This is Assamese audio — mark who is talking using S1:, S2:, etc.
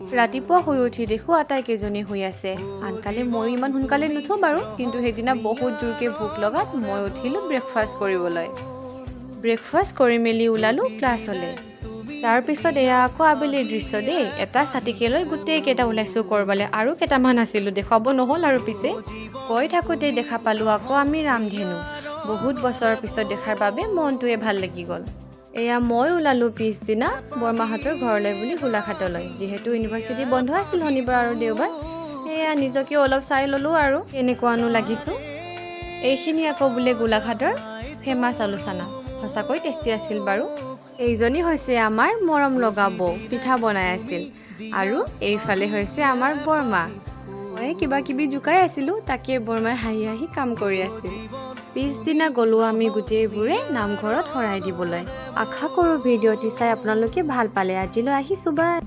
S1: ৰাতিপুৱা শুই উঠি দেখো আটাইকেইজনী শুই আছে। আনকালে মই ইমান সোনকালে নুঠো বাৰু, কিন্তু সেইদিনা বহুত জোৰকে ভোক লগাত মই উঠিলোঁ ব্ৰেকফাষ্ট কৰিবলৈ। ব্ৰেকফাষ্ট কৰি মেলি ওলালোঁ ক্লাছলৈ। তাৰপিছত এয়া আকৌ আবেলিৰ দৃশ্য দেই। এটা ছাতিকে লৈ গোটেইকেইটা ওলাইছোঁ ক'ৰবালৈ, আৰু কেইটামান আছিলোঁ, দেখুৱাব নহ'ল আৰু পিছে। গৈ থাকোঁতেই দেখা পালোঁ আকৌ আমি ৰামধেনু। বহুত বছৰৰ পিছত দেখাৰ বাবে মনটোৱে ভাল লাগি গ'ল। এয়া মই ওলালোঁ পিছদিনা বৰমাহঁতৰ ঘৰলৈ বুলি গোলাঘাটলৈ, যিহেতু ইউনিভাৰ্চিটি বন্ধ আছিল শনিবাৰ আৰু দেওবাৰ। এয়া নিজকে অলপ চাই ল'লোঁ আৰু কেনেকুৱানো লাগিছোঁ। এইখিনি আকৌ বোলে গোলাঘাটৰ ফেমাছ আলোচনা, সঁচাকৈ টেষ্টি আছিল বাৰু। এইজনী হৈছে আমাৰ মৰম লগা বৌ, পিঠা বনাই আছিল। আৰু এইফালে হৈছে আমাৰ বৰমা। মই কিবা কিবি জোকাই আছিলোঁ, তাকে বৰমাই হাঁহি হাঁহি কাম কৰি আছিল। পিছদিনা গ'লোঁ আমি গোটেইবোৰে নামঘৰত শৰাই দিবলৈ। আশা কৰোঁ ভিডিঅ'টি চাই আপোনালোকে ভাল পালে। আজিলৈ আহিছোঁ, বাই।